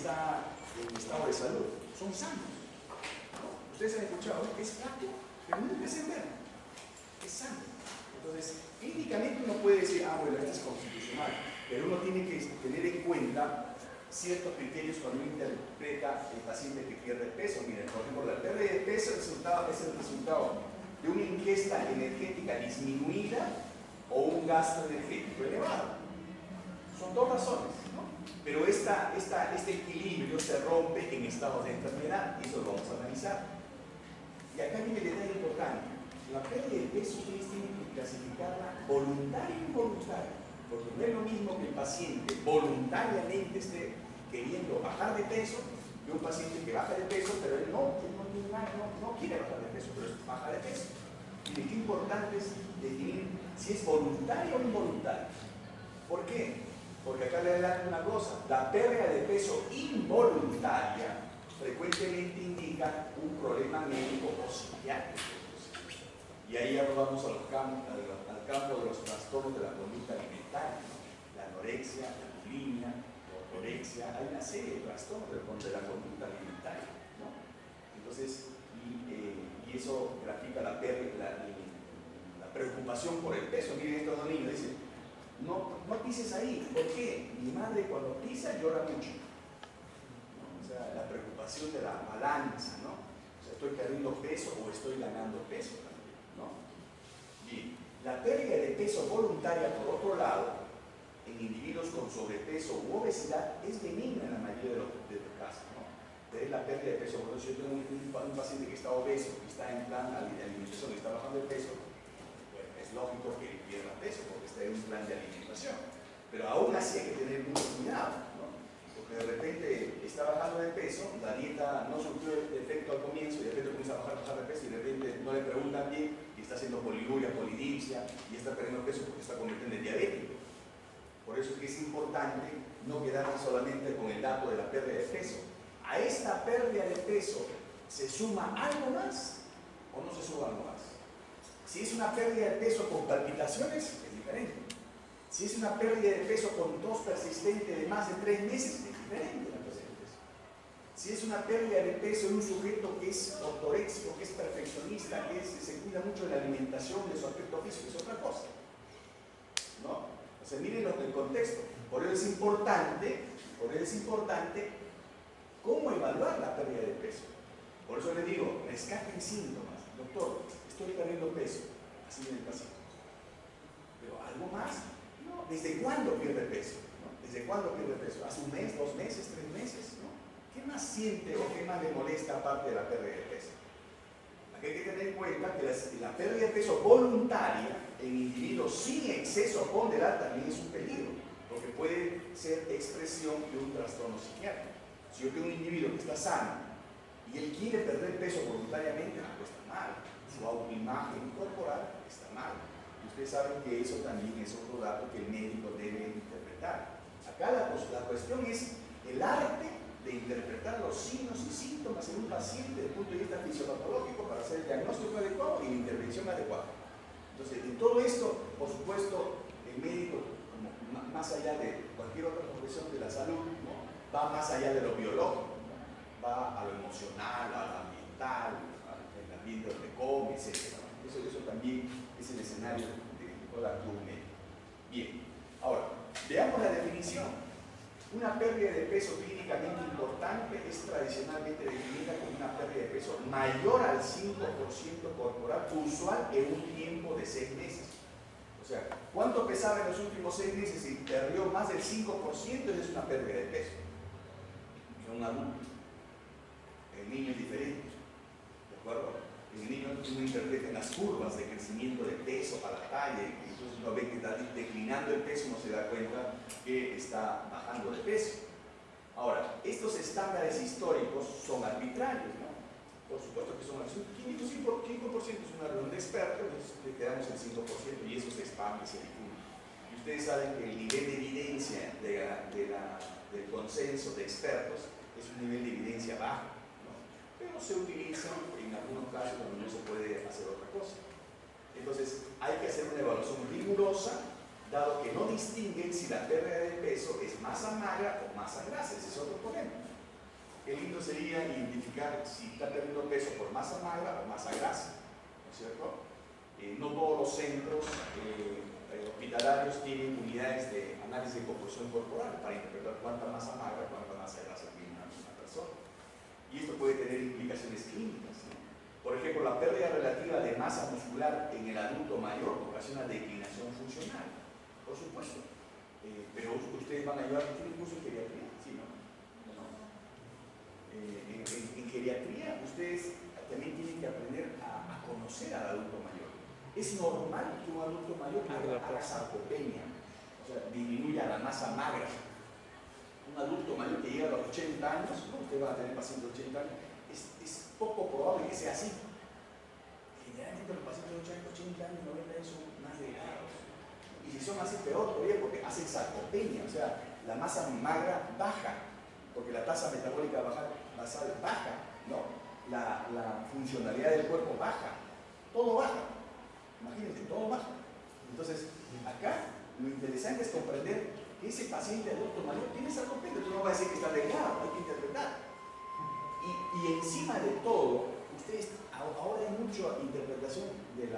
está en estado de salud, son sanos, ¿no? Ustedes han escuchado, ¿no? Es flaco, pero nunca es enfermo, es sano. Entonces, clínicamente uno puede decir, ah, bueno, esto es constitucional, pero uno tiene que tener en cuenta ciertos criterios cuando uno interpreta el paciente que pierde peso. Miren, por ejemplo, la pérdida de peso es el resultado de una ingesta energética disminuida o un gasto energético elevado. Son dos razones, ¿no? Pero este equilibrio se rompe en estados de enfermedad, y eso lo vamos a analizar. Y acá viene el detalle importante. La pérdida de peso ustedes tienen que clasificarla voluntaria e involuntaria, porque no es lo mismo que el paciente voluntariamente esté queriendo bajar de peso que un paciente que baja de peso, pero él no quiere bajar de peso, pero baja de peso. Y qué importante es definir si es voluntario o involuntario. ¿Por qué? Porque acá le adelanto una cosa, la pérdida de peso involuntaria frecuentemente indica un problema médico o psiquiátrico. Y ahí ya nos vamos al campo de los trastornos de la conducta alimentaria, ¿no? La anorexia, la bulimia, la ortorexia, hay una serie de trastornos de la conducta alimentaria, ¿no? Entonces, y eso grafica la preocupación por el peso. Miren, estos dos niños dicen, no pises ahí. ¿Por qué? Mi madre cuando pisa llora mucho, ¿no? O sea, la preocupación de la balanza, ¿no? O sea, estoy perdiendo peso o estoy ganando peso también, ¿no? Bien, la pérdida de peso voluntaria, por otro lado, en individuos con sobrepeso u obesidad es benigna en la mayoría de los casos, ¿no? Es la pérdida de peso. Por eso yo tengo un paciente que está obeso, que está en plan de alimentación, que está bajando de peso, bueno, es lógico que pierda peso porque está en un plan de alimentación, pero aún así hay que tener mucho cuidado, ¿no? Porque de repente está bajando de peso, la dieta no surtió efecto al comienzo y de repente comienza a bajar de peso y de repente no le preguntan bien y está haciendo poliuria, polidipsia y está perdiendo peso porque está convirtiendo en diabético. Por eso es que es importante no quedarnos solamente con el dato de la pérdida de peso. ¿A esta pérdida de peso se suma algo más o no se suma algo más? Si es una pérdida de peso con palpitaciones, es diferente. Si es una pérdida de peso con tos persistente de más de 3 meses, es diferente la pérdida de peso. Si es una pérdida de peso en un sujeto que es ortoréxico, que es perfeccionista, que se cuida mucho de la alimentación, de su aspecto físico, es otra cosa, ¿no? O sea, miren el contexto. Por eso es importante cómo evaluar la pérdida de peso. Por eso les digo, rescaten síntomas. Doctor, estoy perdiendo peso. Así viene el paciente. Pero algo más. No, ¿desde cuándo pierde peso? ¿No? ¿Desde cuándo pierde peso? ¿Hace un mes, 2 meses, 3 meses? ¿No? ¿Qué más siente o qué más le molesta aparte de la pérdida de peso? Aquí hay que tener en cuenta que la pérdida de peso voluntaria en individuos sin exceso ponderal también es un peligro, porque puede ser expresión de un trastorno psiquiátrico. Si yo tengo un individuo que está sano y él quiere perder peso voluntariamente, pues está mal. Su autoimagen corporal está mal. Y ustedes saben que eso también es otro dato que el médico debe interpretar. Acá la cuestión es el arte de interpretar los signos y síntomas en un paciente desde el punto de vista fisiopatológico para hacer el diagnóstico adecuado y la intervención adecuada. Entonces, en todo esto, por supuesto, el médico, más allá de cualquier otra profesión de la salud, ¿no? Va más allá de lo biológico, ¿no? Va a lo emocional, a lo ambiental, al ambiente donde come, etc. Eso también es el escenario de toda actúa un médico. Bien, ahora, veamos la definición. Una pérdida de peso clínicamente importante es tradicionalmente definida como una pérdida de peso mayor al 5% corporal, usual en un tiempo de 6 meses. O sea, ¿cuánto pesaba en los últimos 6 meses y perdió más del 5%? Esa es una pérdida de peso. Es un adulto. El niño es diferente. ¿De acuerdo? En el niño uno interpreta en las curvas de crecimiento de peso a la talla, y entonces uno ve que está declinando el peso, uno se da cuenta que está bajando de peso. Ahora, estos estándares históricos son arbitrarios, ¿no? Por supuesto que son arbitrarios. 5% es una reunión de expertos, entonces le quedamos el 5% y eso se expande, se difunde. Y ustedes saben que el nivel de evidencia del consenso de expertos es un nivel de evidencia bajo, ¿no? Pero se utiliza en algunos casos donde no se puede hacer otra cosa. Entonces, hay que hacer una evaluación rigurosa, dado que no distinguen si la pérdida de peso es masa magra o masa grasa. Ese es otro problema. qué lindo sería identificar si está perdiendo peso por masa magra o masa grasa, ¿no es cierto? No todos los centros hospitalarios tienen unidades de análisis de composición corporal para interpretar cuánta masa magra, cuánta masa grasa tiene una persona. Y esto puede tener implicaciones clínicas, ¿no? Por ejemplo, la pérdida relativa de masa muscular en el adulto mayor ocasiona declinación funcional, por supuesto. Pero ustedes van a llevar un curso en geriatría, ¿sí, no? En geriatría ustedes también tienen que aprender a conocer al adulto mayor. Es normal que un adulto mayor haga sarcopenia, o sea, disminuya la masa magra. Un adulto mayor que llega a los 80 años, ¿no? Usted va a tener pacientes de 80 años, es poco probable que sea así. Generalmente los pacientes de 80 años, 90 años son más delgados. Y si son así, peor todavía porque hacen sarcopenia, o sea, la masa magra baja, porque la tasa metabólica basal baja, ¿no? La funcionalidad del cuerpo baja, todo baja. Imagínense, todo baja. Entonces, acá lo interesante es comprender que ese paciente adulto mayor tiene sarcopenia, entonces no va a decir que está delgado, hay que interpretar. Y encima de todo, ustedes, ahora hay mucha interpretación del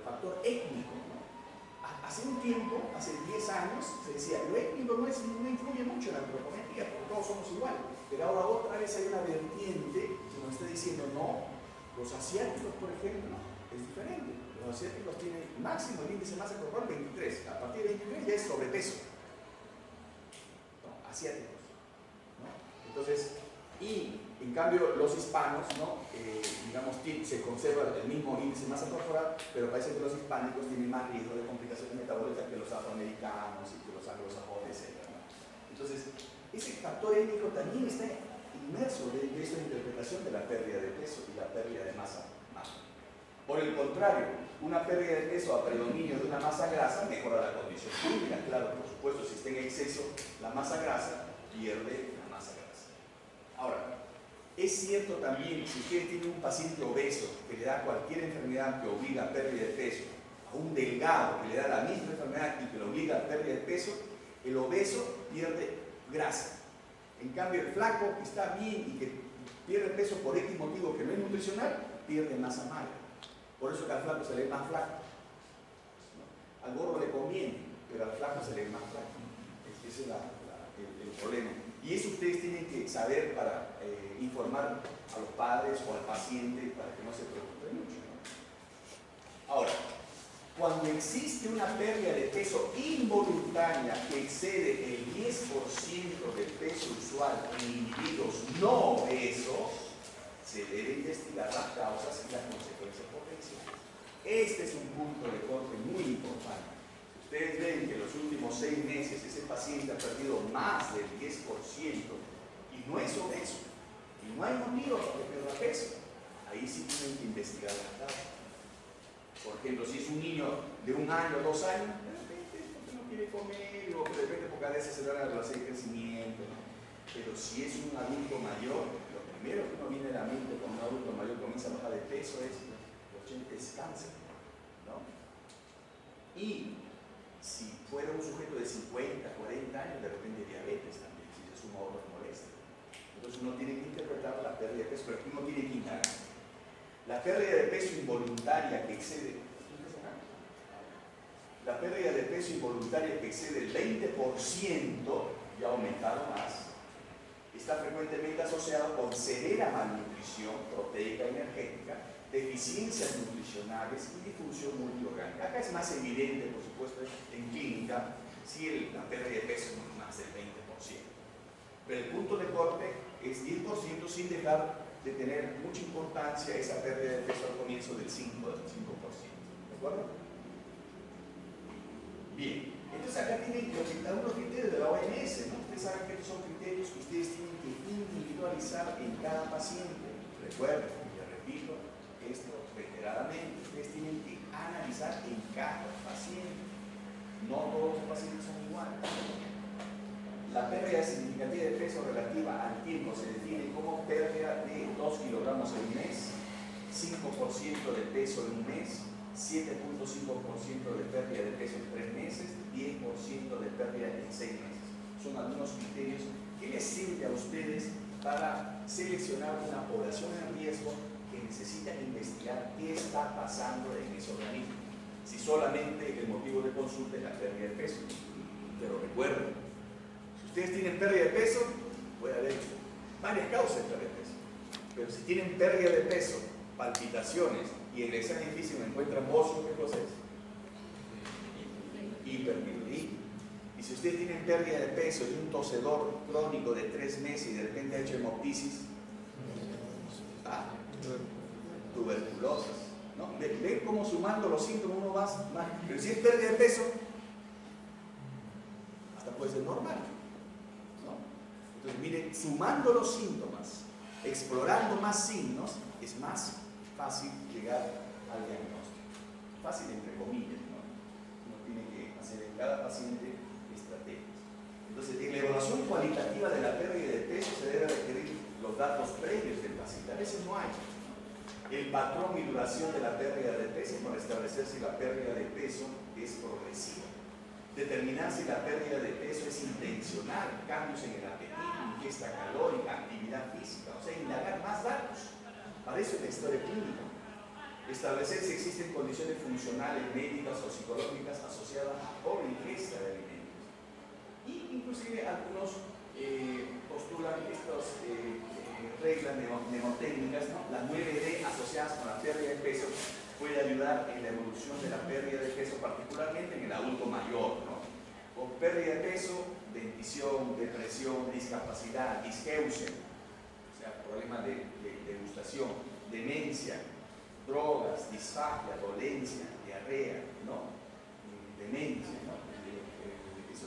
factor étnico, ¿no? Hace un tiempo, hace 10 años, se decía, lo étnico no influye mucho en la antropometría, porque todos somos iguales. Pero ahora otra vez hay una vertiente que nos está diciendo, no, los asiáticos, por ejemplo, es diferente. Los asiáticos tienen máximo el índice de masa corporal 23. A partir de 23 ya es sobrepeso. ¿No? Asiáticos, ¿no? Entonces, y en cambio los hispanos, ¿no? Digamos, se conserva el mismo índice de masa corporal, pero parece que los hispánicos tienen más riesgo de complicaciones metabólicas que los afroamericanos y que los anglosajones, etc., ¿no? Entonces, ese factor étnico también está inmerso de esta interpretación de la pérdida de peso y la pérdida de masa magra. Por el contrario, una pérdida de peso a predominio de una masa grasa mejora la condición clínica. Claro, por supuesto, si está en exceso la masa grasa, pierde la masa grasa. Ahora, es cierto también, si usted tiene un paciente obeso que le da cualquier enfermedad que obliga a pérdida de peso, a un delgado que le da la misma enfermedad y que lo obliga a pérdida de peso, el obeso pierde grasa. En cambio, el flaco que está bien y que pierde peso por X motivo que no es nutricional, pierde masa magra. Por eso que al flaco se le ve más flaco, ¿no? Al gordo le conviene, pero al flaco se le ve más flaco. Ese es el problema. Y eso ustedes tienen que saber para informar a los padres o al paciente para que no se preocupen mucho, ¿no? Ahora, cuando existe una pérdida de peso involuntaria que excede el 10% del peso usual en individuos no obesos, se debe investigar las causas y las consecuencias potenciales. Este es un punto de corte muy importante. Si ustedes ven que en los últimos 6 meses ese paciente ha perdido más del 10% y no es obeso, y no hay motivo para que pierda peso, ahí sí tienen que investigar las causas. Por ejemplo, si es un niño de 1 año, 2 años, de repente porque no quiere comer, o de repente porque a veces se le da la velocidad de crecimiento, ¿no? Pero si es un adulto mayor, lo primero que uno viene a la mente cuando un adulto mayor comienza a bajar de peso es cáncer, ¿no? Y si fuera un sujeto de 50, 40 años, de repente diabetes también, si se suma a otras molestias. Entonces uno tiene que interpretar la pérdida de peso, pero uno tiene que indagar. La pérdida de peso involuntaria que excede, la pérdida de peso involuntaria que excede el 20%, ya ha aumentado más, está frecuentemente asociada con severa malnutrición proteica y energética, deficiencias nutricionales y disfunción multiorgánica. Acá es más evidente, por supuesto, en clínica, si la pérdida de peso es más del 20%. Pero el punto de corte es 10% sin dejar de tener mucha importancia esa pérdida de peso al comienzo del 5%. ¿De acuerdo? Bien, entonces acá tienen algunos criterios de la OMS, ¿no? Ustedes saben que son criterios que ustedes tienen que individualizar en cada paciente. Recuerden, y repito esto reiteradamente, ustedes tienen que analizar en cada paciente. No todos los pacientes son iguales. La pérdida significativa de peso relativa al tiempo se define como pérdida de 2 kilogramos en un mes, 5% de peso en un mes, 7.5% de pérdida de peso en 3 meses, 10% de pérdida en 6 meses. Son algunos criterios que les sirven a ustedes para seleccionar una población en riesgo que necesita investigar qué está pasando en ese organismo. Si solamente el motivo de consulta es la pérdida de peso. Pero recuerden, si ustedes tienen pérdida de peso, puede haber varias causas de pérdida de peso. Pero si tienen pérdida de peso, palpitaciones y en el examen físico encuentran bocio, ¿qué cosa es? Hipertiroidismo. Y si ustedes tienen pérdida de peso y un tosedor crónico de 3 meses y de repente ha hecho hemoptisis, tuberculosis, ¿no? ¿Ven cómo sumando los síntomas uno más? Pero si es pérdida de peso, hasta puede ser normal, ¿no? Entonces miren, sumando los síntomas, explorando más signos, es más fácil llegar al diagnóstico. Fácil entre comillas, ¿no? Uno tiene que hacer en cada paciente estrategias. Entonces, en la evaluación cualitativa de la pérdida de peso se debe requerir los datos previos del paciente. A veces no hay el patrón y duración de la pérdida de peso para establecer si la pérdida de peso es progresiva. Determinar si la pérdida de peso es intencional, cambios en el apetito, ingesta calórica, actividad física, o sea, indagar más datos. Para eso es la historia clínica. Establecer si existen condiciones funcionales, médicas o psicológicas asociadas a pobre ingesta de alimentos. Y inclusive algunos postulan estas reglas mnemotécnicas, ¿no? Las 9D asociadas con la pérdida de peso puede ayudar en la evolución de la pérdida de peso, particularmente en el adulto mayor, ¿no? Con pérdida de peso, dentición, depresión, discapacidad, disgeusia, o sea, problemas de degustación, demencia, drogas, disfagia, dolencia, diarrea, ¿no? Demencia, ¿no?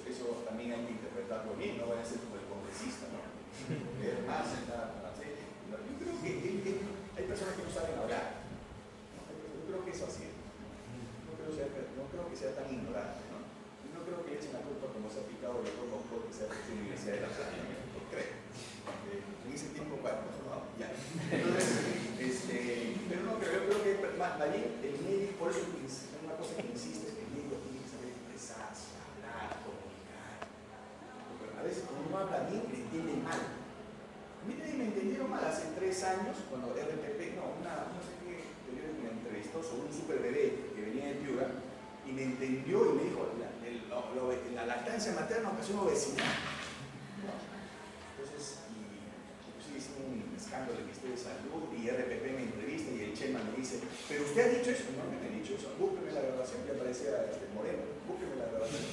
Eso también hay que interpretarlo bien, no vaya a ser como el congresista, ¿no? Leer más, yo creo que hay personas que no saben hablar. Yo creo que eso así es. No creo que sea tan ignorante, ¿no? Yo no creo que le echen la culpa como se ha aplicado el otro doctor que se ha hecho en la Universidad de La Plata, no creo. En ese tiempo, bueno, no, ya. Entonces, pero no creo, yo creo que más bien el médico, por eso es una cosa que insiste, es que el médico tiene que saber expresarse, hablar, comunicar. Pero a veces cuando uno habla bien, le entienden mal. A mí también me entendieron mal hace 3 años, cuando RPP, no sé qué periódico me entrevistó sobre un super bebé que venía de Piura, y me entendió y me dijo, la lactancia materna ocasiona obesidad. Entonces, inclusive hicimos un escándalo en el Ministerio de Salud y RPP me entrevista y el Chema me dice, pero usted ha dicho eso, no me ha dicho eso, búsqueme la grabación, que aparecía Moreno, búsqueme la grabación.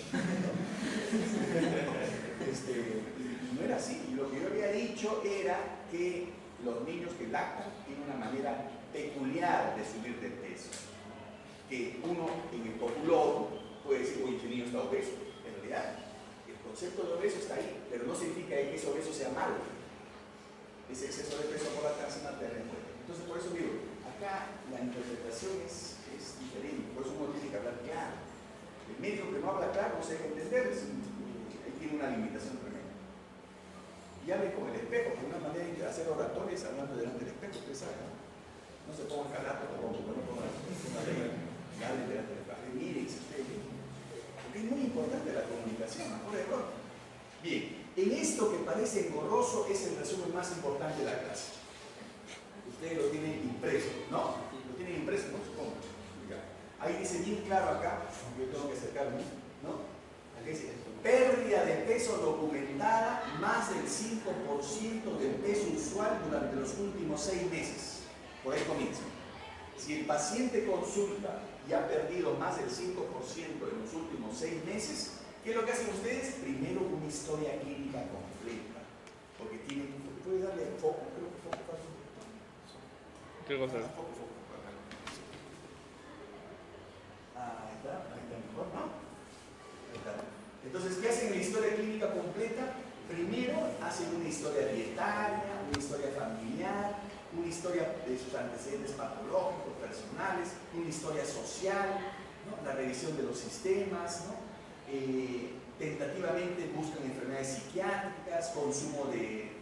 Y no era así, y lo que yo había dicho era que los niños que lactan tienen una manera peculiar de subir de peso, que uno en el popular puede decir, oye, ese niño está obeso. En realidad, el concepto de obeso está ahí, pero no significa que ese obeso sea malo. Ese exceso de peso por lactancia materna. Entonces, por eso digo, acá la interpretación es diferente, por eso uno tiene que hablar claro. El médico que no habla claro no se debe entender, él tiene una limitación tremenda. Y hable con el espejo, que una manera de hacer oratorios hablando delante del espejo, ustedes saben, ¿no? No se pongan calato, no pongan una ley, hable delante del espejo, miren, porque es muy importante la comunicación, a prueba de error. Bien, en esto que parece engorroso es el resumen más importante de la clase. Ustedes lo tienen impreso, ¿no? Lo tienen impreso, no supongo. Ahí dice bien claro acá, yo tengo que acercarme, ¿no? Aquí dice, pérdida de peso documentada más del 5% del peso usual durante los últimos 6 meses. Por ahí comienza. Si el paciente consulta y ha perdido más del 5% en los últimos 6 meses, ¿qué es lo que hacen ustedes? Primero una historia clínica completa. Porque tienen, ¿puedes darle foco? Creo que foco. ¿Qué cosa? Foco. Ahí está mejor, ¿no? Ahí está. Entonces, ¿qué hacen en la historia clínica completa? Primero hacen una historia dietaria, una historia familiar, una historia de sus antecedentes patológicos, personales, una historia social, ¿no? La revisión de los sistemas, ¿no? Tentativamente buscan enfermedades psiquiátricas, consumo de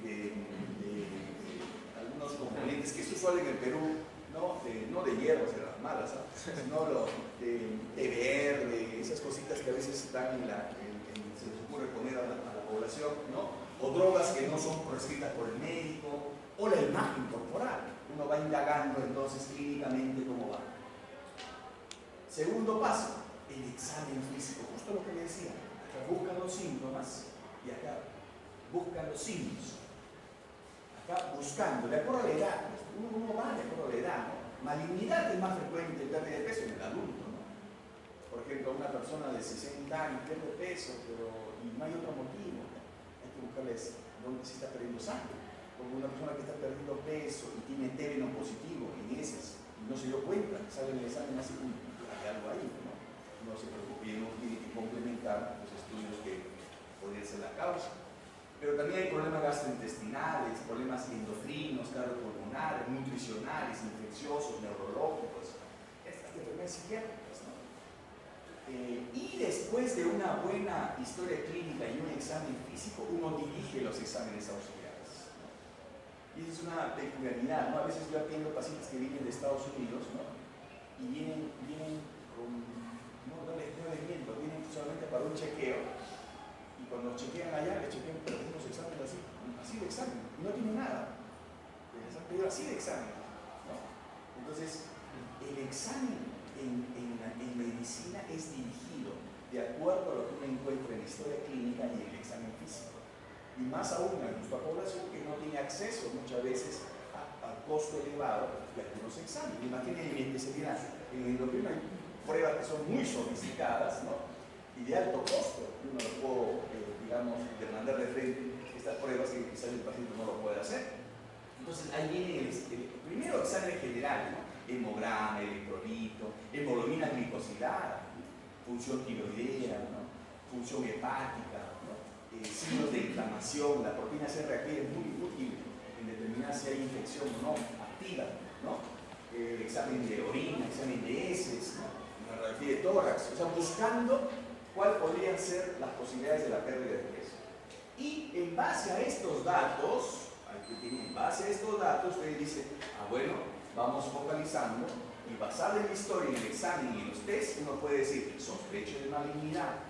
algunos componentes que es usual en el Perú, no de hierbas, de las malas, ¿no? Sino de verde, esas cositas que a veces están se les ocurre poner a la población, ¿no? O drogas que no son prescritas por el médico, o la imagen corporal. Uno va indagando entonces clínicamente cómo va. Segundo paso, el examen físico, justo lo que le decía. Acá buscan los síntomas y acá buscan los signos. Acá buscando, de acuerdo a la edad, uno va de acuerdo a la edad, ¿no? Malignidad es más frecuente en pérdida de peso en el adulto, ¿no? Por ejemplo, una persona de 60 años pierde peso, pero y no hay otro motivo. Hay que buscarles dónde se está perdiendo sangre. Como una persona que está perdiendo peso y tiene TB no positivo en heces y no se dio cuenta, sale en el examen así, hay algo ahí, ¿no? No se preocupe, y uno tiene que complementar los estudios que podrían ser la causa. Pero también hay problemas gastrointestinales, problemas endocrinos, cardiopulmonares, nutricionales, infecciosos, neurológicos, estas enfermedades psiquiátricas, ¿no? Y después de una buena historia clínica y un examen físico, uno dirige los exámenes auxiliares, ¿no? Y esa es una peculiaridad, ¿no? A veces yo atiendo pacientes que vienen de Estados Unidos, ¿no? Y vienen con, no les miento, vienen solamente para un chequeo. Y cuando chequean allá, le chequean unos exámenes así de examen, y no tienen nada. Les han pedido así de examen, ¿no? Entonces, el examen en medicina es dirigido de acuerdo a lo que uno encuentra en historia clínica y en el examen físico. Y más aún en nuestra población que no tiene acceso muchas veces al costo elevado de algunos exámenes. Imaginen en mi especialidad, en endocrino hay pruebas que son muy sofisticadas, ¿no? Y de alto costo. Yo no lo puedo, digamos, demandar de frente estas pruebas que quizás el paciente no lo puede hacer. Entonces ahí viene el primero examen general, ¿no? Hemograma, electrolito, hemoglobina glicosilada, función tiroidea, ¿no? Función hepática, ¿no? Signos de inflamación. La proteína C reactiva es muy útil en determinar si hay infección o no activa, ¿no? Examen de orina, examen de heces, ¿no? Una radiografía de tórax, o sea, buscando cuáles podrían ser las posibilidades de la pérdida de peso. Y en base a estos datos, usted dice, bueno, vamos focalizando y basado en la historia, en el examen y en los test, uno puede decir, sospecho de malignidad,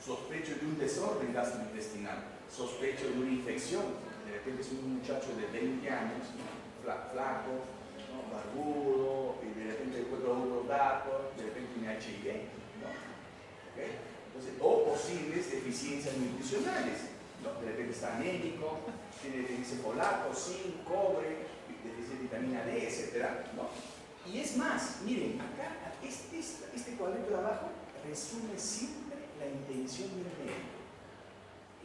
sospecho de un desorden gastrointestinal, sospecho de una infección. De repente es un muchacho de 20 años, flaco, ¿no? Barbudo, y de repente encuentro otros datos, de repente tiene HIV, ¿no? ¿Okay? Entonces, o posibles deficiencias nutricionales, ¿no? De repente está anémico, tiene deficiencia de folato, zinc, cobre, deficiencia de vitamina D, etc., ¿no? Y es más, miren, acá, este cuadrito de abajo resume siempre la intención del médico.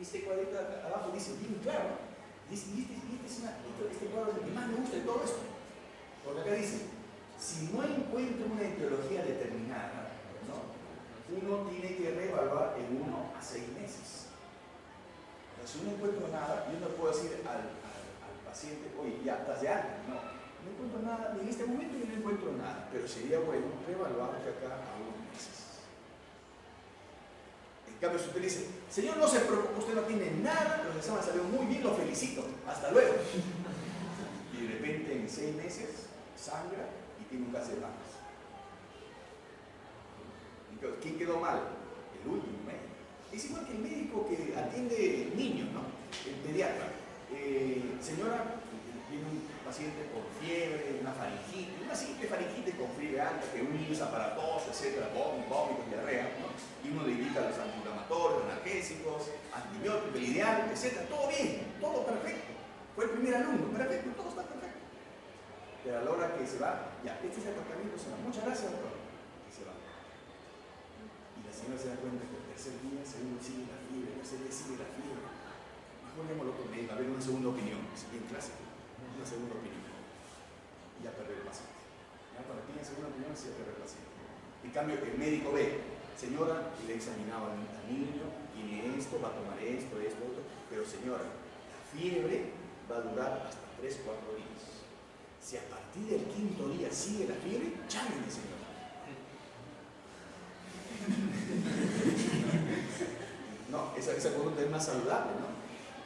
Este cuadrito de abajo dice bien claro, dice, este cuadro es el que más me gusta de todo esto. Porque acá dice, si no encuentro una etiología determinada, ¿no? Uno tiene que reevaluar en 1 a 6 meses. Pero si no encuentro nada, yo no puedo decir al paciente, oye, ya estás de alta. No encuentro nada, en este momento yo no encuentro nada, pero sería bueno reevaluar de acá a unos meses. En cambio, si usted dice, señor, no se preocupe, usted no tiene nada, los exámenes salieron muy bien, lo felicito, hasta luego. Y de repente en 6 meses sangra y tiene un cáncer de mamas. ¿Quién quedó mal? El último médico. Es igual que el médico que atiende niños, ¿no? El pediatra. Señora, tiene un paciente con fiebre, una faringitis, una simple faringitis con fiebre alta, que un niño es aparatoso, etcétera, vómitos, diarrea, ¿no? Y uno le indica los antiinflamatorios, analgésicos, antibióticos, el ideal, etcétera. Todo bien, todo perfecto. Fue el primer alumno, perfecto, todo está perfecto. Pero a la hora que se va, ya, este es el tratamiento, señor. Muchas gracias, doctor. Y se va. Y la señora se da cuenta que el tercer día, el segundo sigue la fiebre, el tercer día sigue la fiebre. Mejor llamamos al otro médico, a ver una segunda opinión, es bien clásico. Una segunda opinión. Y ya perder el paciente. Ya cuando tiene segunda opinión, sí ya perder el paciente. En cambio, el médico ve, señora, le he examinado al niño, tiene esto, va a tomar esto, otro, pero señora, la fiebre va a durar hasta 3-4 días. Si a partir del 5.º día sigue la fiebre, llámeme, señor. No, esa conducta es más saludable, ¿no?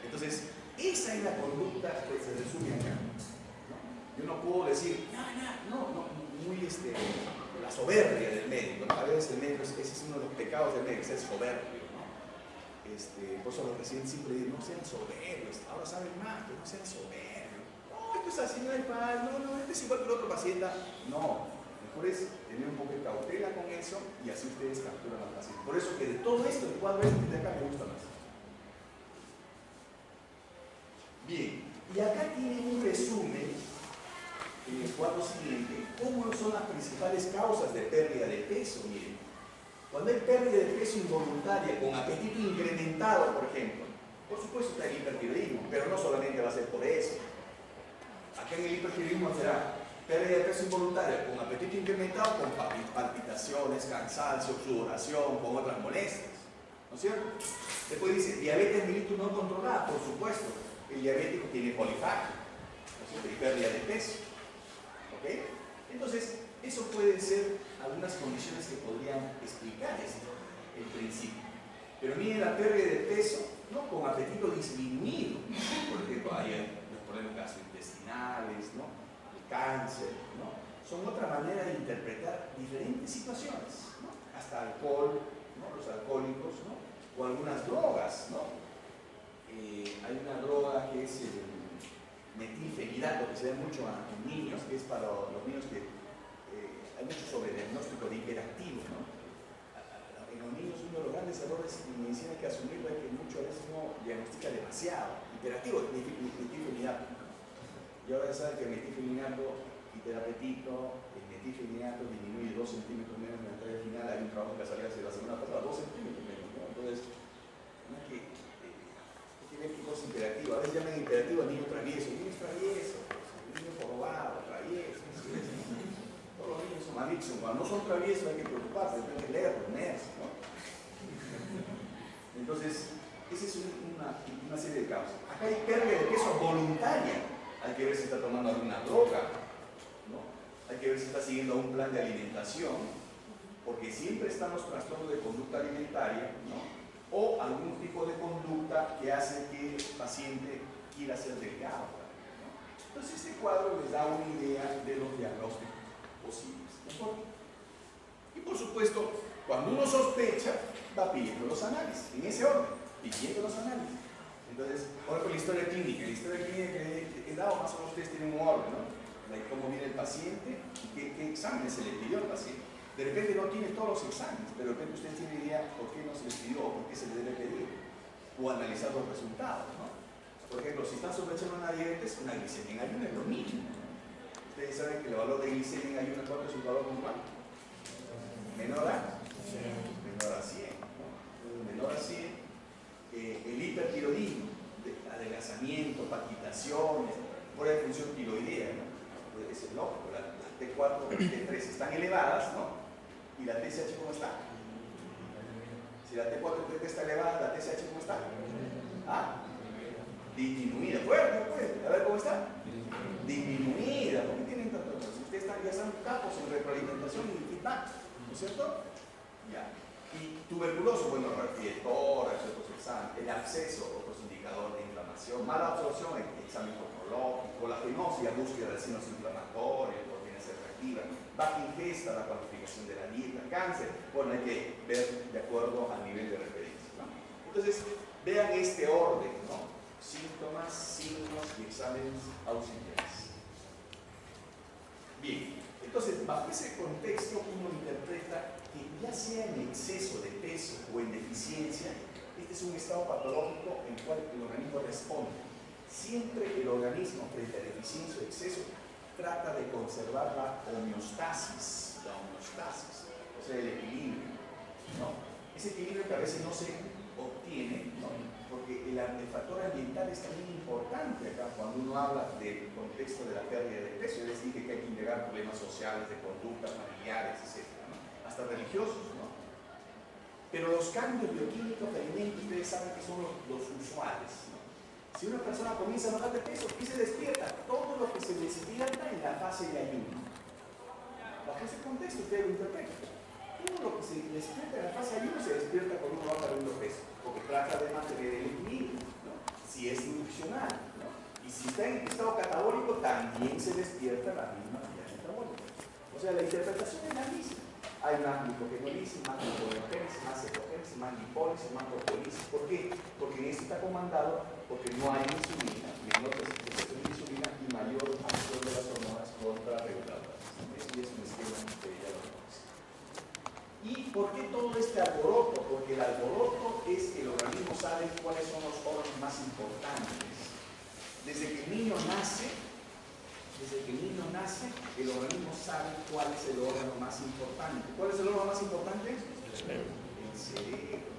Entonces, esa es la conducta que se resume acá, ¿no? Yo no puedo decir, no, muy la soberbia del médico, ¿no? A veces el médico, ese es uno de los pecados del médico, es soberbio, ¿no? Por eso los residentes siempre dicen, no sean soberbios, ahora saben más, que no sean soberbios. No, esto es así, no hay mal, no, este es igual que el otro paciente. No, mejor es tener un poco de cautela con eso y así ustedes capturan al paciente. Por eso que de todo esto, el cuadro este de acá me gusta más. Bien, y acá tienen un resumen en el cuadro siguiente, cómo son las principales causas de pérdida de peso. Miren, cuando hay pérdida de peso involuntaria con apetito incrementado, por ejemplo, por supuesto está el hipertiroidismo, pero no solamente va a ser por eso. Acá en el hipertiroidismo será pérdida de peso involuntaria con apetito incrementado, con palpitaciones, cansancio, sudoración, con otras molestias, ¿no es cierto? Después dice, diabetes mellitus no controlada, por supuesto, el diabético tiene polifagia, ¿no es cierto? Y pérdida de peso, ¿ok? Entonces, eso pueden ser algunas condiciones que podrían explicar esto, en principio. Pero miren la pérdida de peso, ¿no? Con apetito disminuido, por ejemplo, hay los problemas gastrointestinales, ¿no? El cáncer, ¿no? Son otra manera de interpretar diferentes situaciones, ¿no? Hasta alcohol, ¿no? Los alcohólicos, ¿no? O algunas drogas, ¿no? Hay una droga que es el metilfenidato, que se da mucho en niños, que es para los niños que hay mucho sobrediagnóstico de hiperactivos, ¿no? En los niños uno de los grandes errores en medicina hay que asumirlo es que muchas veces uno diagnostica demasiado. Hiperactivo, metilfenidato. Y ahora ya saben que el metilfenidato, hiperapetito, el metilfenidato disminuye 2 centímetros menos en la entrada final. Hay un trabajo que salió hace la semana pasada, 2 centímetros menos, ¿no? Entonces, no es que ver qué cosa hiperactiva. A veces llaman hiperactivo al niño travieso. El niño es travieso, el niño jorobado, travieso. Todos los niños son malitos. Cuando no son traviesos hay que preocuparse, hay que leerlos, ¿no? Entonces, esa es una serie de causas. Acá hay pérdida de peso voluntaria. Hay que ver si está tomando alguna droga, ¿no? Hay que ver si está siguiendo un plan de alimentación, porque siempre están los trastornos de conducta alimentaria, ¿no? O algún tipo de conducta que hace que el paciente quiera ser delgado, ¿no? Entonces este cuadro les da una idea de los diagnósticos posibles, ¿no? Y por supuesto, cuando uno sospecha, va pidiendo los análisis, en ese orden, pidiendo los análisis. Entonces, por ejemplo, la historia clínica que he dado, más o menos ustedes tienen un orden, ¿no? De cómo viene el paciente y qué exámenes se le pidió al paciente. De repente no tiene todos los exámenes, pero de repente usted tiene idea por qué no se les pidió o por qué se le debe pedir, o analizar los resultados, ¿no? Por ejemplo, si están sospechando una diabetes, una glicemia en ayuno es lo mínimo. Ustedes saben que el valor de glicemia en ayuno, ¿cuánto es su valor normal? Menor a 100, ¿no? Menor a 100. El hipertiroidismo, adelgazamiento, palpitaciones, por la función tiroidea, ¿no? Es lógico, la T4 y T3 están elevadas, ¿no? ¿Y la TSH cómo está? Si la T4 y T3 está elevada, ¿la TSH cómo está? ¿Ah? Disminuida. Fuerte. A ver cómo está. Disminuida. ¿Por qué tienen tanto? Si ustedes ya están capos en retroalimentación y feedback, ¿no es cierto? Ya. Y tuberculoso, bueno, refiere tórax, otros exámenes, el absceso, otros indicadores de inflamación, mala absorción, el examen hormonológico, la fenosis, la búsqueda de signos inflamatorios, proteínas atractivas, baja ingesta, la cuantificación de la dieta, cáncer, bueno, hay que ver de acuerdo al nivel de referencia, ¿no? Entonces, vean este orden, ¿no? Síntomas, signos y exámenes auxiliares. Bien, entonces, bajo ese contexto uno interpreta que ya sea en exceso de peso o en deficiencia, este es un estado patológico en el cual el organismo responde. Siempre el organismo frente a deficiencia o exceso trata de conservar la homeostasis, o sea, el equilibrio, ¿no? Ese equilibrio que a veces no se obtiene, ¿no? Porque el factor ambiental es también importante acá cuando uno habla del contexto de la pérdida de peso. Yo les dije que hay que integrar problemas sociales, de conducta, familiares, etc., ¿no? Hasta religiosos, ¿no? Pero los cambios bioquímicos de alimentos, ustedes saben que son los usuales, ¿no? Si una persona comienza a bajar de peso, ¿qué se despierta? Todo lo que se despierta en la fase de ayuno. Bajo ese contexto, ustedes lo interpretan. Todo lo que se despierta en la fase de ayuno se despierta cuando uno va perdiendo peso, porque trata de mantener el equilibrio, ¿no? Si es nutricional, ¿no? Y si está en estado catabólico, también se despierta la misma vía metabólica. O sea, la interpretación es la misma. Hay más glucogenolisis, más gluconeogénesis, más cetogénesis, más lipólisis, más proteólisis. ¿Por qué? Porque en esto está comandado porque no hay insulina, menor presentación de insulina y mayor acción de las hormonas contrarreguladoras. Eso ya es un esquema que ya lo conoce. ¿Y por qué todo este alboroto? Porque el alboroto es que el organismo sabe cuáles son los órganos más importantes. Desde que el niño nace, el organismo sabe cuál es el órgano más importante. ¿Cuál es el órgano más importante? El cerebro.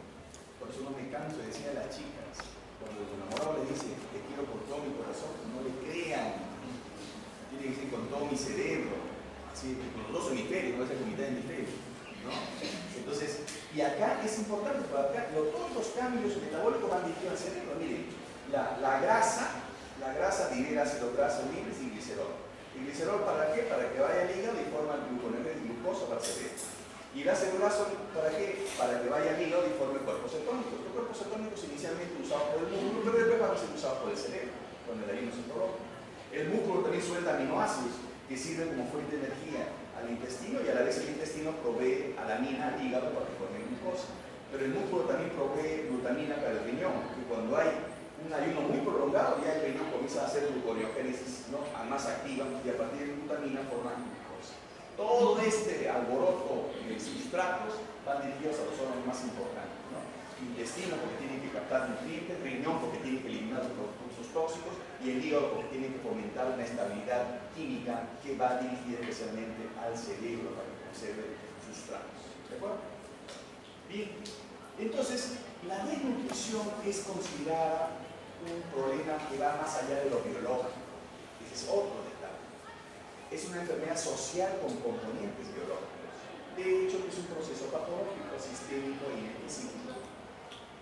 Por eso no me canso de decir a las chicas, cuando el enamorado le dice, te quiero con todo mi corazón, no le crean. Tiene que decir con todo mi cerebro. Así, con los dos hemisferios, no es la mitad de hemisferio, ¿no? Entonces, y acá es importante, porque acá todos los cambios metabólicos van dirigidos al cerebro. Miren, la grasa libera ácidos grasos libres y glicerol. ¿Y glicerol para qué? Para que vaya al hígado y forma el glucosa para el cerebro. ¿Y el ácido graso para qué? Para que vaya al hígado y forme cuerpos cetónicos. Los cuerpos cetónicos inicialmente usados por el músculo, pero después van a ser usados por el cerebro, cuando el harina se provoca. El músculo también suelta aminoácidos que sirven como fuente de energía al intestino y a la vez el intestino provee alanina al hígado para que forme glucosa. Pero el músculo también provee glutamina para el riñón, que cuando hay un ayuno muy prolongado, ya el riñón comienza a hacer gluconeogénesis, ¿no? Más activa, y a partir de glutamina forma glucosa. Todo este alboroto de sustratos van dirigidos a los órganos más importantes, ¿no? Intestino porque tienen que captar nutrientes, riñón porque tienen que eliminar los productos tóxicos y el hígado porque tienen que fomentar una estabilidad química que va dirigida especialmente al cerebro para que conserve sustratos. ¿De acuerdo? Bien, entonces la desnutrición es considerada un problema que va más allá de lo biológico. Ese es otro detalle. Es una enfermedad social con componentes biológicos. De hecho, es un proceso patológico, sistémico y específico.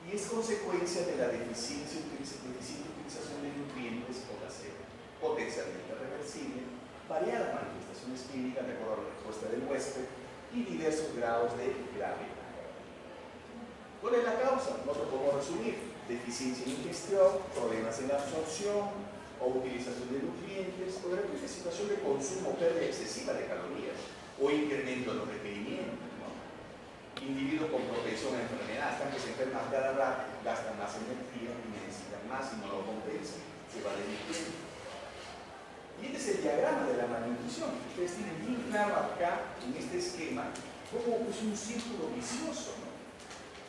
Y es consecuencia de la deficiente utilización de nutrientes o la sed, potencialmente reversible, variadas manifestaciones clínicas de acuerdo a la respuesta del huésped y diversos grados de gravedad. ¿Cuál es la causa? No lo podemos resumir. Deficiencia en ingestión, problemas en la absorción o utilización de nutrientes, o de repente situación de consumo o pérdida excesiva de calorías o incremento de los requerimientos, ¿no? Individuos con propensión a enfermedades, están que se enferman cada rato, gastan más energía y necesitan más y no lo compensan, se va derritiendo. Y este es el diagrama de la malnutrición. Ustedes tienen bien claro acá, en este esquema, cómo es un círculo vicioso, ¿no?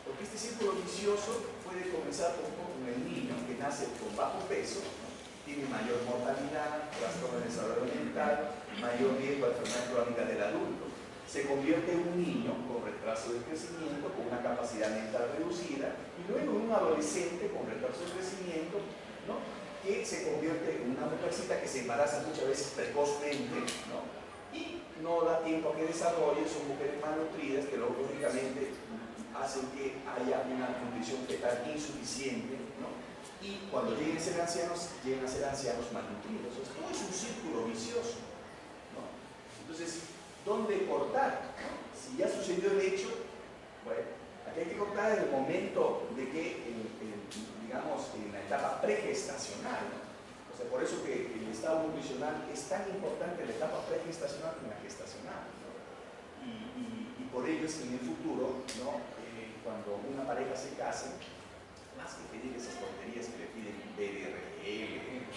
Porque este círculo vicioso puede comenzar con el niño que nace con bajo peso, ¿no? Tiene mayor mortalidad, trastorno de desarrollo mental, mayor riesgo de enfermedad crónica del adulto. Se convierte en un niño con retraso de crecimiento, con una capacidad mental reducida, y luego en un adolescente con retraso de crecimiento, ¿no? Que se convierte en una mujercita que se embaraza muchas veces precozmente, ¿no? Y no da tiempo a que desarrolle, son mujeres malnutridas que lógicamente hacen que haya una nutrición fetal insuficiente, ¿no? Y cuando lleguen a ser ancianos malnutridos. Entonces, todo es un círculo vicioso, ¿no? Entonces, ¿dónde cortar? ¿No? Si ya sucedió el hecho, bueno, aquí hay que cortar en el momento de que, digamos, en la etapa pregestacional, ¿no? O sea, por eso que el estado nutricional es tan importante en la etapa pregestacional como en la gestacional, ¿no? Y por ello es que en el futuro, ¿no? Cuando una pareja se case, más que pedir esas tonterías que le piden BDRL,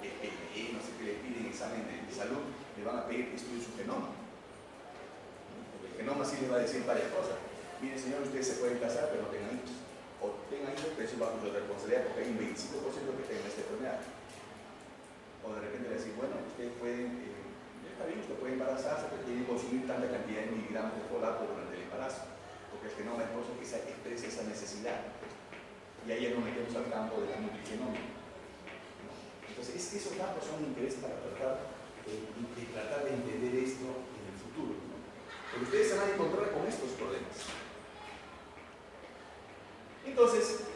PPE, no sé qué le piden examen de salud, le van a pedir que estudie su genoma. Porque el genoma sí le va a decir varias cosas. Mire señor, ustedes se pueden casar, pero no tengan hijos. O tengan hijos, pero eso bajo su responsabilidad, porque hay un 25% que tengan esta enfermedad. O de repente le decir, bueno, ustedes pueden, está bien, usted puede embarazarse, pero tiene que consumir tanta cantidad de miligramos de folato durante el embarazo. Porque el genoma es por eso que expresa esa necesidad. Y ahí ya no metemos al campo de la nutrigenómica. ¿No? Entonces, esos datos son de interés para tratar de entender esto en el futuro, ¿no? Porque ustedes se van a encontrar con estos problemas. Entonces,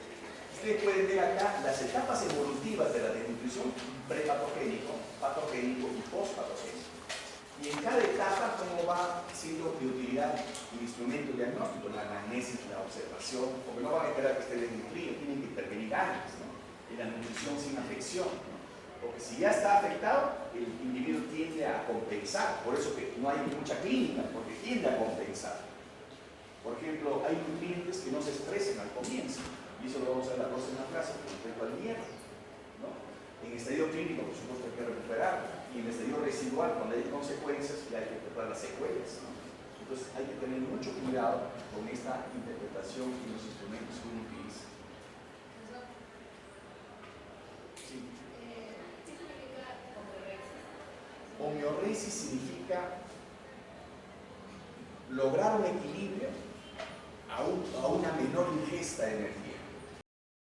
ustedes pueden ver acá las etapas evolutivas de la desnutrición: prepatogénico, patogénico y postpatogénico. Y en cada etapa, cómo va siendo de utilidad el instrumento diagnóstico, la anamnesis, la observación, porque no van a esperar que esté desnutrido, tienen que intervenir antes, ¿no? En la nutrición sin afección, ¿no? Porque si ya está afectado, el individuo tiende a compensar. Por eso que no hay mucha clínica, porque tiende a compensar. Por ejemplo, hay clientes que no se expresan al comienzo, y eso lo vamos a ver la próxima clase con respecto al miedo, ¿no? En estadio clínico, por supuesto, hay que recuperar, y en estadio residual, cuando hay consecuencias, ya hay que recuperar las secuelas, ¿no? Entonces, hay que tener mucho cuidado con esta interpretación y los instrumentos que uno utiliza. Sí. ¿Qué significa homeoresis? Homeoresis significa lograr un equilibrio a una menor ingesta de energía.